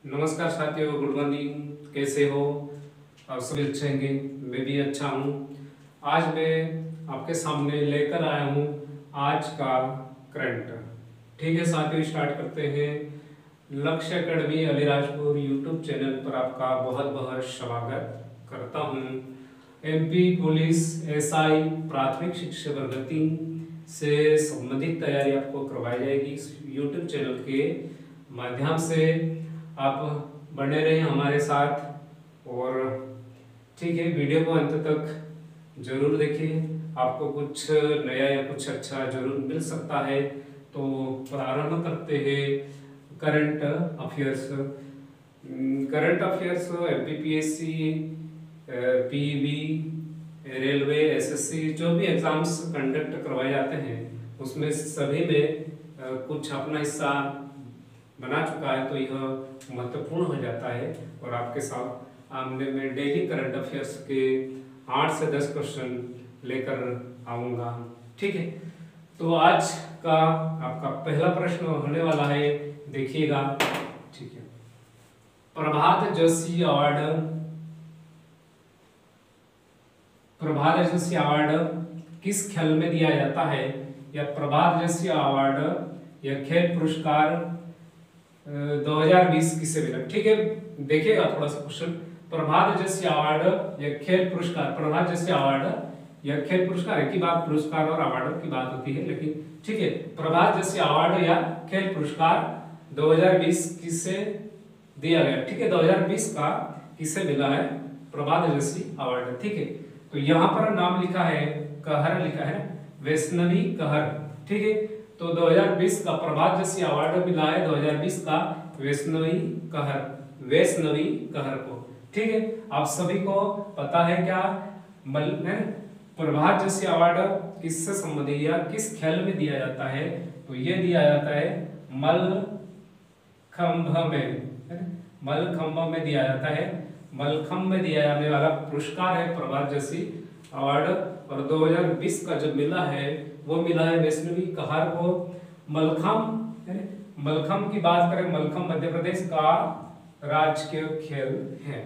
नमस्कार साथियों, good morning. कैसे हो आप? सभी अच्छे होंगे, मैं भी अच्छा हूँ। आज मैं आपके सामने लेकर आया हूँ आज का करंट। ठीक है साथियों, स्टार्ट करते हैं। लक्ष्य अकेडमी अलीराजपुर यूट्यूब चैनल पर आपका बहुत बहुत स्वागत करता हूँ। एमपी पुलिस एसआई प्राथमिक शिक्षा भर्ती से संबंधित तैयारी आपको करवाई जाएगी इस यूट्यूब चैनल के माध्यम से। आप बने रहें हमारे साथ और ठीक है, वीडियो को अंत तक जरूर देखिए। आपको कुछ नया या कुछ अच्छा जरूर मिल सकता है। तो प्रारंभ करते हैं current affairs. Current affairs MPPSC, PEB, railway, SSC जो भी एग्जाम्स कंडक्ट करवाए जाते हैं उसमें सभी में कुछ अपना हिस्सा बना चुका है, तो यह महत्वपूर्ण हो जाता है। और आपके साथ आमने में डेली करंट अफेयर्स के 8 से 10 क्वेश्चन लेकर आऊँगा। ठीक है, तो आज का आपका पहला प्रश्न होने वाला है, देखिएगा। ठीक है, प्रभात जोशी अवार्ड किस खेल में दिया जाता है? या प्रभात जोशी अवार्ड या खेल पुरस्कार 2020 किसे मिला? ठीक है, देखिएगा थोड़ा सा क्वेश्चन। प्रभात जोशी अवार्ड या खेल पुरस्कार, प्रभात जोशी अवार्ड या खेल पुरस्कार, एक ही बात, पुरस्कार और अवार्ड की बात होती है, लेकिन ठीक है, प्रभात जोशी अवार्ड या खेल पुरस्कार 2020 किसे दिया गया? ठीक है, 2020 का किसे मिला है प्रभात जोशी अवार्ड? ठीक है, तो यहाँ पर नाम लिखा है, कहर लिखा है, वैष्णवी कहर। ठीक है, तो 2020 का प्रभात जोशी अवार्ड मिला है 2020 का वैष्णवी कहर को। ठीक है, आप सभी को पता है क्या प्रभात जोशी अवार्ड किससे संबंधित या किस खेल में दिया जाता है? तो ये दिया जाता है मल्लखंभ में दिया जाता है। मल्लखंभ में दिया जाने वाला पुरस्कार है प्रभात जोशी अवार्ड। और 2020 का जो मिला है वो मिला है वैष्णवी कहर को। मल्लखंभ की बात करें, मल्लखंभ मध्य प्रदेश का राजकीय खेल है।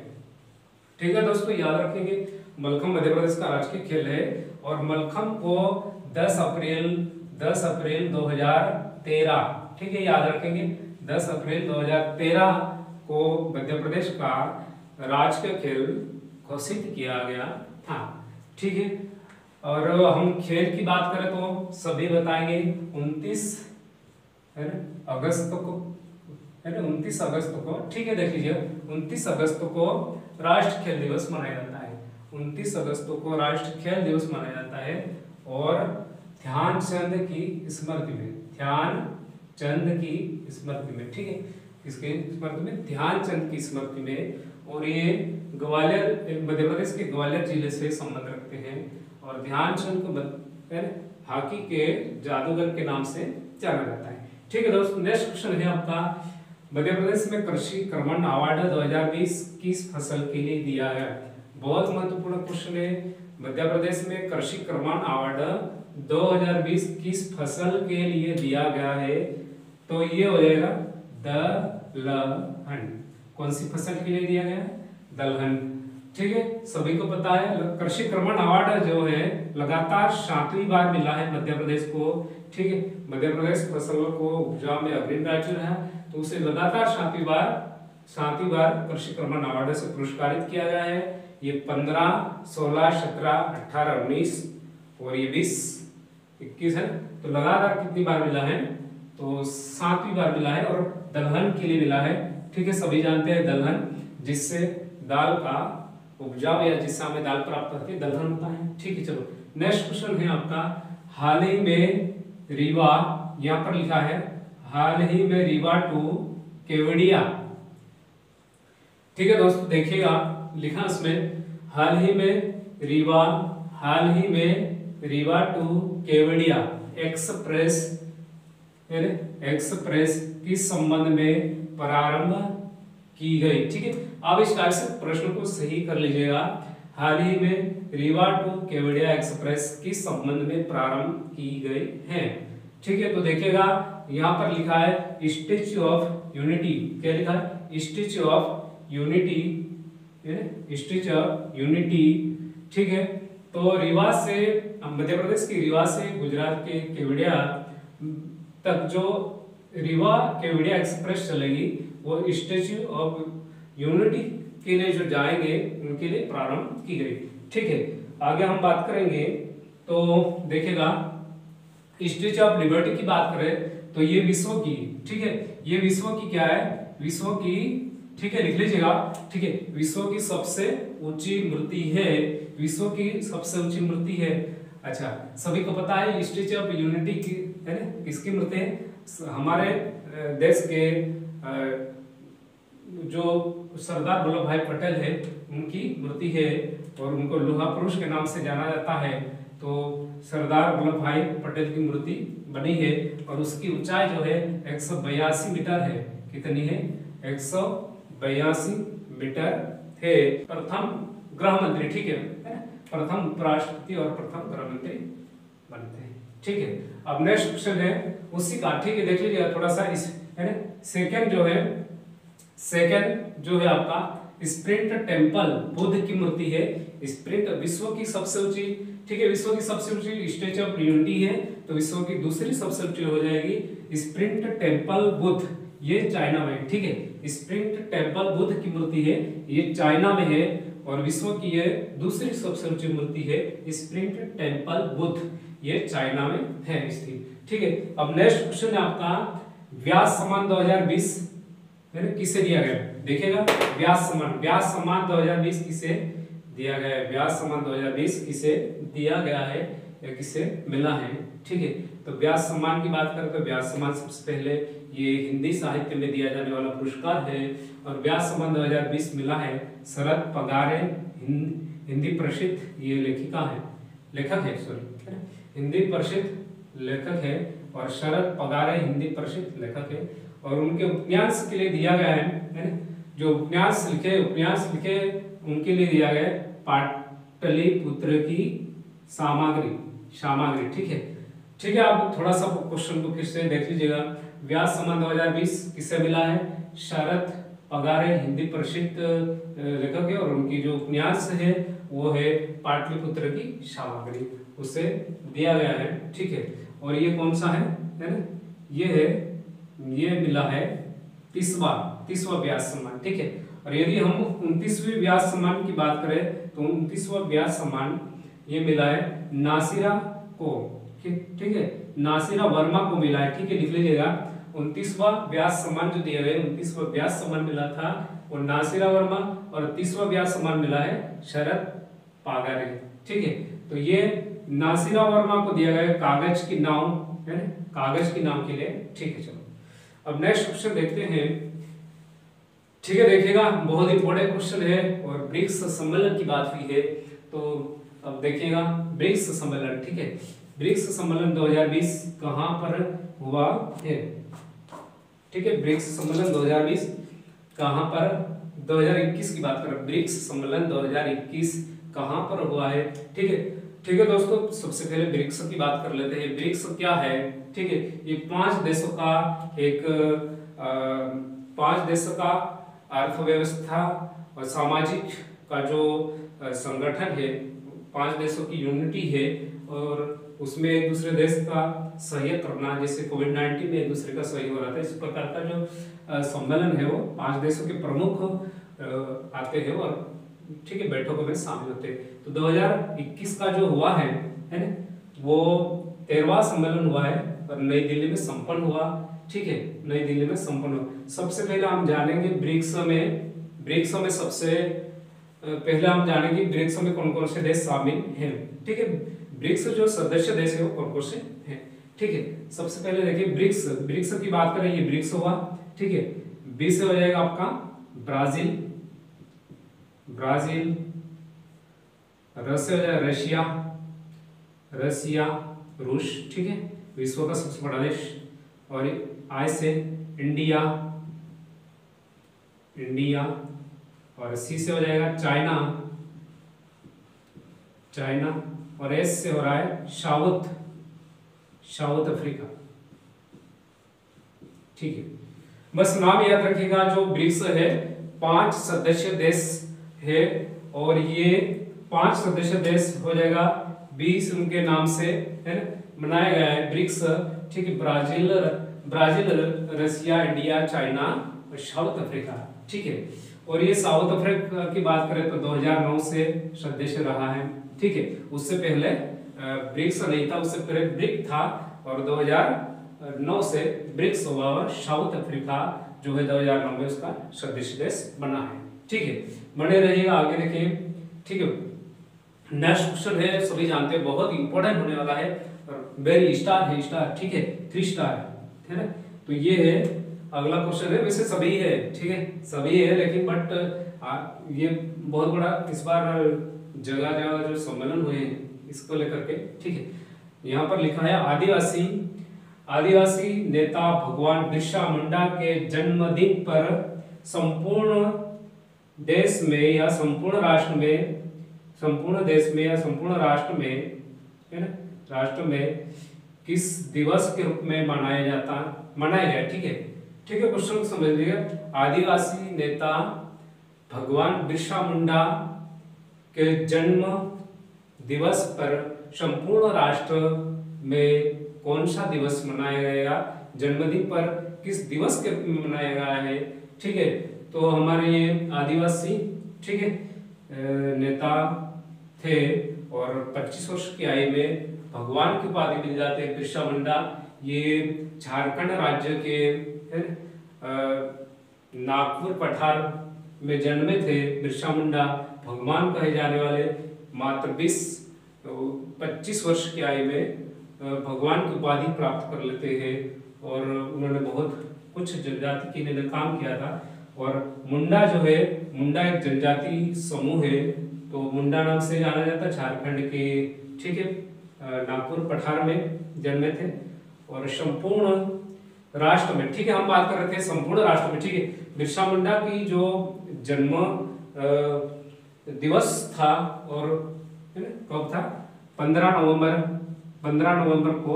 ठीक है दोस्तों, याद रखेंगे, मल्लखंभ मध्य प्रदेश का राजकीय खेल है। और मल्लखंभ को 10 अप्रैल 2013, ठीक है, याद रखेंगे, 10 अप्रैल 2013 को मध्य प्रदेश का राजकीय खेल घोषित किया गया था। ठीक है, और हम खेल की बात करें तो सभी बताएंगे 29 अगस्त को, है ना, 29 अगस्त को। ठीक है, देख लीजिए, 29 अगस्त को राष्ट्रीय खेल दिवस मनाया जाता है। 29 अगस्त को राष्ट्रीय खेल दिवस मनाया जाता है। और ध्यानचंद की स्मृति में, ध्यानचंद की स्मृति में, ठीक है, किसके स्मृति में? ध्यानचंद की स्मृति में। और ये ग्वालियर, मध्य प्रदेश के ग्वालियर जिले से संबंध रखते हैं। और ध्यानचंद को हॉकी के जादूगर के नाम से जाना जाता है। ठीक है दोस्तों, नेक्स्ट क्वेश्चन है आपका, मध्य प्रदेश में कृषि कर्मण अवार्ड 2020 किस फसल के लिए दिया है? बहुत महत्वपूर्ण क्वेश्चन है। मध्य प्रदेश में कृषि कर्मण अवार्ड 2020 किस फसल के लिए दिया गया है? तो ये हो जाएगा दलहन। कौन सी फसल के लिए दिया गया है? दलहन। ठीक है, सभी को पता है, कृषि कर्मण अवार्ड जो है लगातार 7वीं बार मिला है मध्य प्रदेश को। ठीक है, मध्य प्रदेश फसलों को उपजाऊ में अग्रणी राज्य रहा, तो उसे लगातार 7वीं बार कृषि कर्मण अवार्ड से पुरस्कारित किया गया है। ये 15, 16, 17, 18, 19 और ये 20, 21 है। तो लगातार कितनी बार मिला है? तो 7वीं बार मिला है। और दलहन के लिए मिला है। ठीक है, सभी जानते हैं दलहन, जिससे दाल का उपजाऊ या जिससे हमें दाल प्राप्त होती है, दलहन होता है। ठीक है, चलो नेक्स्ट क्वेश्चन है आपका, हाल ही में रीवा, यहाँ पर लिखा है हाल ही में रीवा टू केवड़िया। ठीक है दोस्तों, देखिएगा, लिखा उसमें हाल ही में रीवा टू केवड़िया एक्सप्रेस किस संबंध में प्रारंभ की गई? ठीक है, अब इस कार्य से प्रश्न को सही कर लीजिएगा। हाल ही में रीवा टू केवड़िया एक्सप्रेस किस संबंध में प्रारंभ की गई है? ठीक है, तो देखिएगा, यहाँ पर लिखा है स्टैच्यू ऑफ यूनिटी। क्या लिखा है? Statue of unity, statue of unity. ठीक है, तो रीवा से, मध्य प्रदेश की रीवा से गुजरात के केवड़िया तक जो रीवा केवड़िया एक्सप्रेस चलेगी वो स्टैच्यू ऑफ यूनिटी के लिए जो जाएंगे उनके लिए प्रारंभ की गई। ठीक है, आगे हम बात करेंगे तो देखिएगा स्टैच्यू ऑफ लिबर्टी की बात करें तो ये विश्व की, ठीक है, ये विश्व की क्या है? विश्व की, ठीक है, लिख लीजिएगा। ठीक है, विश्व की सबसे ऊंची मूर्ति है, विश्व की सबसे ऊंची मूर्ति है। अच्छा, सभी को पता है स्टैच्यू ऑफ यूनिटी की, है ना, किसकी मूर्ति है? हमारे देश के जो सरदार वल्लभ भाई पटेल है उनकी मूर्ति है और उनको लोहा पुरुष के नाम से जाना जाता है। तो सरदार वल्लभ भाई पटेल की मूर्ति बनी है और उसकी ऊंचाई जो है 182 मीटर है। कितनी है? 182 मीटर है। प्रथम गृह मंत्री, ठीक है, प्रथम उपराष्ट्रपति और प्रथम गृह मंत्री बनते हैं। ठीक है, अब नेक्स्ट क्वेश्चन है उसी का, ठीक है, देख लीजिए थोड़ा सा इस, है ना, सेकंड जो है आपका स्प्रिंट टेम्पल बुद्ध की मूर्ति है। स्प्रिंट विश्व की सबसे ऊंची, ठीक है, विश्व की सबसे ऊंची स्टैच्यू ऑफ यूनिटी है तो विश्व की दूसरी सबसे ऊंची हो जाएगी स्प्रिंट टेम्पल बुद्ध, ये चाइना में, ठीक है, स्प्रिंट टेम्पल बुद्ध की मूर्ति है, ये चाइना में है और विश्व की ये दूसरी सबसे ऊंची मूर्ति है स्प्रिंट टेम्पल बुद्ध, ये चाइना में है स्थित। ठीक है, अब नेक्स्ट क्वेश्चन है आपका व्यास सम्मान 2020 किसे दिया गया? देखिएगा, व्यास सम्मान 2020 किसे दिया गया है? व्यास सम्मान 2020 किसे दिया गया है या किसे मिला है? ठीक है, तो व्यास सम्मान की बात करें तो व्यास सम्मान सबसे पहले ये हिंदी साहित्य में दिया जाने वाला पुरस्कार है और व्यास सम्मान 2020 मिला है शरद पगारे, हिंदी प्रसिद्ध ये लेखक है सॉरी, हिंदी प्रसिद्ध लेखक है और शरद पगारे हिंदी प्रसिद्ध लेखक है और उनके उपन्यास के लिए दिया गया है, जो उपन्यास लिखे उनके लिए दिया गया है पाटलिपुत्र की सामग्री। ठीक है, आप थोड़ा सा क्वेश्चन को फिर से देख लीजिएगा। व्यास सम्मान 2020 किसे मिला है? शरद पगारे हिंदी प्रसिद्ध लेखक है और उनकी जो उपन्यास है वो है पाटलिपुत्र की सामग्री, उसे दिया गया है। ठीक है, और ये कौन सा है ना, ये मिला है 30वां व्यास सम्मान। ठीक है, और यदि हम 29वें व्यास सम्मान की बात करें तो 29वां व्यास सम्मान ये मिला है नासिरा को, ठीक है, नासिरा वर्मा को मिला है। ठीक है, लिख लीजिएगा 29वां व्यास सम्मान जो दिया गया 29वां व्यास सम्मान मिला था वो नासिरा वर्मा और 30वां व्यास सम्मान मिला है शरद पगारे। ठीक है, तो ये नासिरा वर्मा को दिया गया कागज की नाव, है ना, कागज की नाव के लिए। ठीक है, चलो अब नेक्स्ट क्वेश्चन देखते हैं। ठीक है, देखिएगा बहुत इंपॉर्टेंट क्वेश्चन है और ब्रिक्स सम्मेलन की बात हुई है तो अब देखिएगा ब्रिक्स सम्मेलन। ठीक है, ब्रिक्स सम्मेलन 2020 कहां पर हुआ है? ठीक है, ब्रिक्स सम्मेलन 2020 कहां पर, 2021 की बात करें, ब्रिक्स सम्मेलन 2021 कहां पर हुआ है? ठीक है दोस्तों, सबसे पहले ब्रिक्स की बात कर लेते हैं। ब्रिक्स क्या है? ठीक है, ये 5 देशों का एक 5 देशों का अर्थव्यवस्था और सामाजिक का जो संगठन है, 5 देशों की यूनिटी है और उसमें एक दूसरे देश का सहयोग करना, जैसे कोविड-19 में एक दूसरे का सहयोग हो रहा था, इस प्रकार का जो सम्मेलन है वो 5 देशों के प्रमुख आते हैं और ठीक है बैठकों में शामिल होते हैं। तो 2021 का जो हुआ है ना, वो 13वां सम्मेलन हुआ है और नई दिल्ली में संपन्न हुआ। ठीक है, नई दिल्ली में संपन्न हुआ। सबसे पहले हम जानेंगे ब्रिक्स में सबसे पहले हम जानेंगे ब्रिक्स में कौन कौन से देश शामिल हैं। ठीक है, ब्रिक्स जो सदस्य देश है वो कौन कौन से हैं। ठीक है, सबसे पहले देखिए ब्रिक्स की बात करें, ये ब्रिक्स हुआ। ठीक है, बी से हो जाएगा आपका ब्राजील, रस से हो जाएगा रशिया, रूस। ठीक है, विश्व का सबसे बड़ा देश। और आई से इंडिया और सी से हो जाएगा चाइना और एस से हो रहा है साउथ अफ्रीका। ठीक है, बस नाम याद रखिएगा। जो ब्रिक्स है 5 सदस्य देश है और ये 5 सदस्य देश हो जाएगा 20 उनके नाम से है ना बनाया गया है ब्रिक्स। ठीक है, ब्राजील, रसिया, इंडिया, चाइना और साउथ अफ्रीका। ठीक है, और ये साउथ अफ्रीका की बात करें तो 2009 से सदस्य रहा है। ठीक है, उससे पहले ब्रिक्स नहीं था, उससे पहले ब्रिक था और 2009 से ब्रिक्स हुआ और साउथ अफ्रीका जो है 2009 में उसका सदस्य देश बना है। ठीक है, बने रहिएगा, आगे देखिए। ठीक है, नेक्स्ट क्वेश्चन है, सभी जानते हैं, बहुत इंपॉर्टेंट होने वाला है और वेरी स्टार है, स्टार। ठीक है, 3 स्टार है ना। तो ये है अगला क्वेश्चन है, वैसे सभी है, ठीक है सभी है, लेकिन बट ये बहुत बड़ा इस बार जगह जगह जो सम्मेलन हुए हैं इसको लेकर के। ठीक है, यहाँ पर लिखा है आदिवासी नेता भगवान बिरसा मुंडा के जन्मदिन पर संपूर्ण देश में या संपूर्ण राष्ट्र में, संपूर्ण देश में या संपूर्ण राष्ट्र में, है ना, राष्ट्र में किस दिवस के रूप में मनाया गया। ठीक है, ठीक है, क्वेश्चन को समझ लीजिएगा। आदिवासी नेता भगवान बिरसा मुंडा के जन्म दिवस पर संपूर्ण राष्ट्र में कौन सा दिवस मनाया गया, जन्मदिन पर किस दिवस के रूप में मनाया गया है। ठीक है, तो हमारे ये आदिवासी, ठीक है, नेता थे और 25 वर्ष की आयु में भगवान की उपाधि मिल जाते हैं बिरसा मुंडा। ये झारखंड राज्य के नागपुर पठार में जन्मे थे बिरसा मुंडा। भगवान कहे जाने वाले मात्र 25 वर्ष की आयु में भगवान की उपाधि प्राप्त कर लेते हैं और उन्होंने बहुत कुछ जनजाति के लिए काम किया था। और मुंडा जो है, मुंडा एक जनजाति समूह है, तो मुंडा नाम से जाना जाता है झारखंड के। ठीक है, नागपुर पठार में जन्मे थे और संपूर्ण राष्ट्र में, ठीक है, हम बात कर रहे थे संपूर्ण राष्ट्र में। ठीक है, बिरसा मुंडा की जो जन्म दिवस था और कब था, 15 नवंबर को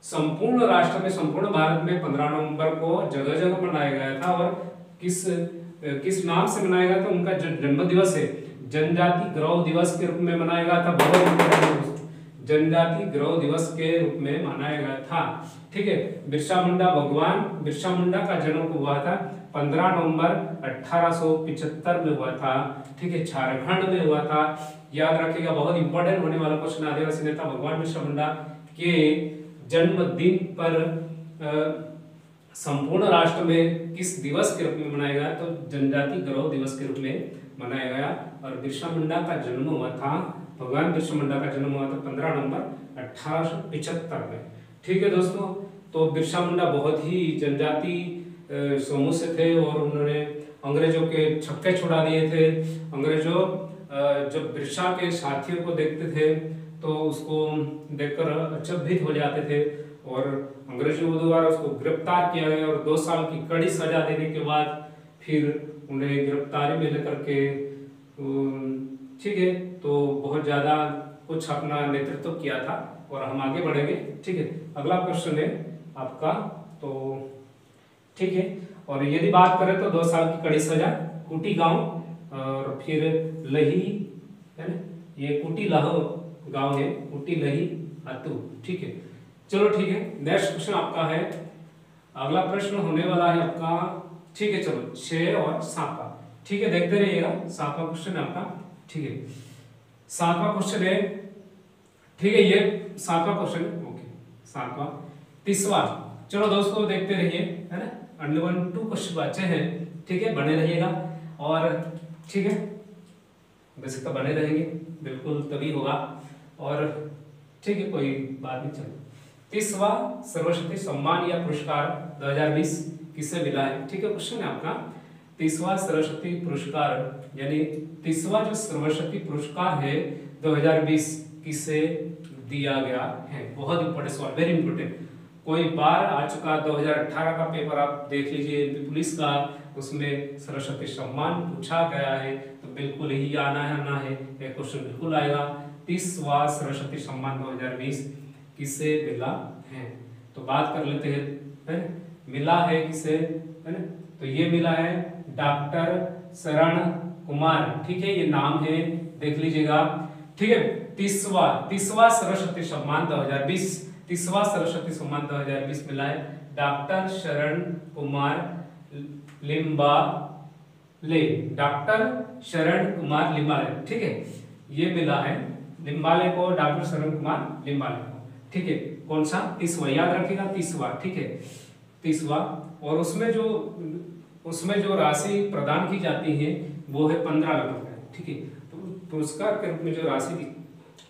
संपूर्ण राष्ट्र में, संपूर्ण भारत में 15 नवंबर को जगह जगह मनाया गया था। और किस नाम से मनाया गया था, उनका जन्म दिवस है जनजाति गौरव दिवस के रूप में मनाया गया था। बहुत इंपॉर्टेंट, जनजाति गौरव दिवस के रूप में मनाया गया था। ठीक है, भगवान बिरसा मुंडा का जन्म हुआ था 15 नवंबर 1875 में हुआ था। ठीक है, झारखंड में हुआ था। याद रखिएगा, बहुत इंपॉर्टेंट होने वाला क्वेश्चन। आदिवासी नेता भगवान बिरसा मुंडा के जन्मदिन पर संपूर्ण राष्ट्र में किस दिवस के रूप में मनाया गया, तो जनजाति गौरव दिवस के रूप में मनाया गया। और बिरसा मुंडा का जन्म हुआ था, भगवान बिरसा मुंडा का जन्म हुआ था 15 नवंबर 1875 में। ठीक है दोस्तों, तो बिरसा मुंडा बहुत ही जनजाति समूह से थे और उन्होंने अंग्रेजों के छक्के छुड़ा दिए थे। अंग्रेजों जब बिरसा के साथियों को देखते थे तो उसको देखकर अचंभित हो जाते थे और अंग्रेजों द्वारा उसको गिरफ्तार किया गया और 2 साल की कड़ी सजा देने के बाद फिर उन्हें गिरफ्तारी में लेकर के, ठीक है, तो बहुत ज्यादा कुछ अपना नेतृत्व किया था। और हम आगे बढ़ेंगे। ठीक है, अगला क्वेश्चन है आपका, तो ठीक है, और यदि बात करें तो 2 साल की कड़ी सजा, कुटी गांव और फिर लही, है ना, ये कुटी लहो गांव है, कुटी लही अतु। ठीक है, चलो ठीक है, नेक्स्ट क्वेश्चन आपका है, अगला प्रश्न होने वाला है आपका। ठीक है, चलो 6 और सांपा। ठीक है, देखते रहिएगा, सांपा क्वेश्चन है आपका। ठीक है, सांपा क्वेश्चन है। ठीक है, ये सांपा क्वेश्चन, ओके, सांपा 30वां। चलो दोस्तों देखते रहिए, है ना, अंडर 1 2 क्वेश्चन बचे हैं। ठीक है, बने रहिएगा। और ठीक है, वैसे तो बने रहेंगे बिल्कुल, तभी होगा। और ठीक है, कोई बात नहीं, चलो 30वां सर्वशक्ति सम्मान या पुरस्कार 2020 किसे मिला है। ठीक है, क्वेश्चन है आपका 30वां सर्वशक्ति पुरस्कार, यानी 30वां जो सर्वशक्ति पुरस्कार है 2020 किसे दिया गया है। बहुत इंपॉर्टेंट सवाल, वेरी इंपॉर्टेंट, कोई बार आ चुका। 2018 का पेपर आप देख लीजिए, पुलिस का, उसमें सरस्वती सम्मान पूछा गया है, तो बिल्कुल ही आना है, ये क्वेश्चन बिल्कुल आएगा। 30वां सरस्वती सम्मान 2020 किसे मिला हैं। तो बात कर लेते हैं, है मिला है किसे, है ना, तो ये मिला है डॉक्टर शरण कुमार, ठीक है, ये नाम है, देख लीजिएगा, ठीक है। तीसवा सरस्वती सम्मान 2020, तीसवा सरस्वती सम्मान 2020 मिला है डॉक्टर शरण कुमार लिम्बाले, डॉक्टर शरण कुमार लिम्बाले, ठीक है, ये मिला है लिम्बाले को, डॉक्टर शरण कुमार लिम्बाले को, ठीक है। कौन सा, तीसवा, याद रखिएगा तीसवा, ठीक है, तीसवा। और उसमें जो राशि प्रदान की जाती है वो है 15 लाख रुपए, ठीक है। तो पुरस्कार के रूप में जो राशि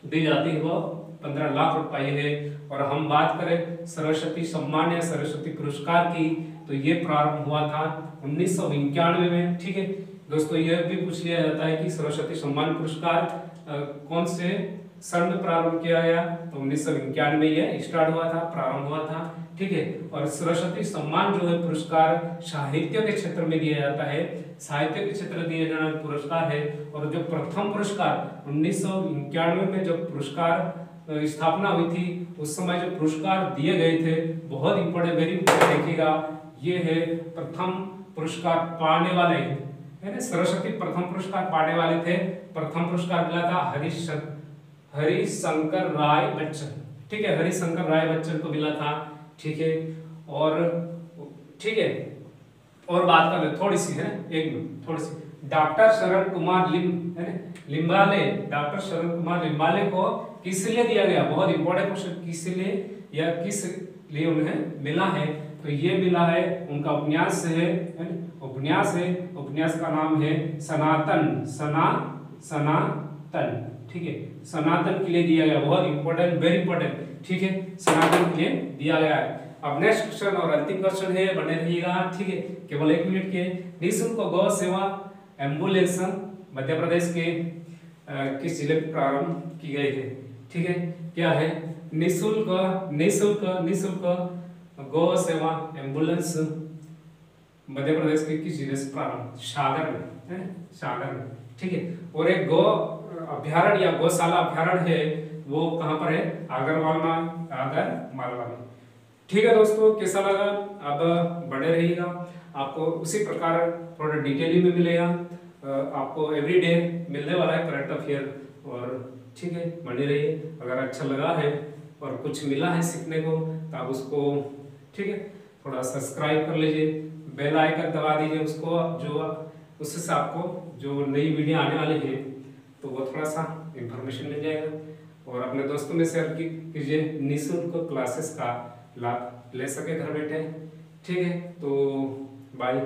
दी जाती है वो 15 लाख रुपए है। और हम बात करें सरस्वती सम्मान या सरस्वती पुरस्कार की, तो ये प्रारंभ हुआ था 1991 में, ठीक है दोस्तों। यह भी पूछ लिया जाता है कि सरस्वती सम्मान पुरस्कार कौन से सन में प्रारंभ किया गया, तो 1991 में यह स्टार्ट हुआ था, प्रारंभ हुआ था, ठीक है। और सरस्वती सम्मान जो है पुरस्कार साहित्य के क्षेत्र में दिया जाता है, साहित्य के क्षेत्र में दिया जाने वाला पुरस्कार है। और जो प्रथम पुरस्कार 1991 में जब पुरस्कार स्थापना हुई थी, उस समय जो पुरस्कार दिए गए थे, बहुत इंपॉर्टेंट, वेरी इंपॉर्टेंट, देखिएगा, ये है प्रथम पुरस्कार पाने वाले, है ना, सरस्वती प्रथम पुरस्कार पाने वाले थे। प्रथम पुरस्कार मिला था हरिशंकर राय बच्चन, ठीक है, हरिशंकर राय बच्चन को मिला था, ठीक है। और ठीक है, और बात कर ले थोड़ी सी, है एक मिनट, थोड़ी सी, डॉक्टर शरण कुमार लिम्बाले, डॉक्टर शरण कुमार लिम्बाले को किस लिए दिया गया, बहुत इंपॉर्टेंट क्वेश्चन, किस लिए या किस लिए उन्हें मिला है, तो ये मिला है उनका उपन्यास है, उपन्यास है, उपन्यास का नाम है सनातन, सनातन, ठीक है, सनातन के लिए दिया गया, बहुत इंपॉर्टेंट, वेरी इंपॉर्टेंट, ठीक है, सनातन के लिए दिया गया है। अब नेक्स्ट क्वेश्चन और अंतिम क्वेश्चन है, बने रहिएगा, ठीक है, केवल 1 मिनट के। निःशुल्क गौ सेवा एम्बुलेंस मध्य प्रदेश के किस जिले में प्रारंभ की गई है, ठीक है, क्या है, निःशुल्क गौ सेवा एम्बुलेंस मध्य प्रदेश के किस जिले से प्रारंभ, सागर में, है सागर में, ठीक है। और एक गौ अभ्यारण्य या गौशाला अभ्यारण्य है, वो कहाँ पर है, आगरमालवा में, ठीक है दोस्तों। कैसा लगा, अब बने रहिएगा, आपको उसी प्रकार थोड़ा डिटेलिंग में मिलेगा, आपको एवरीडे मिलने वाला है करंट अफेयर, और ठीक है, बने रहिए। अगर अच्छा लगा है और कुछ मिला है सीखने को, तो आप उसको, ठीक है, थोड़ा सब्सक्राइब कर लीजिए, बेल आइकन दबा दीजिए उसको, जो उससे आपको जो नई वीडियो आने वाली है तो वो थोड़ा सा इंफॉर्मेशन मिल जाएगा। और अपने दोस्तों में शेयर कीजिए, निःशुल्क क्लासेस का लाभ ले सके घर बैठे, ठीक है। तो बाय,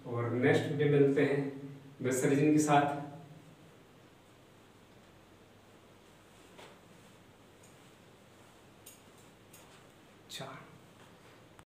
और नेक्स्ट वीडियो मिलते हैं बेस्ट रीजन के साथ। अच्छा।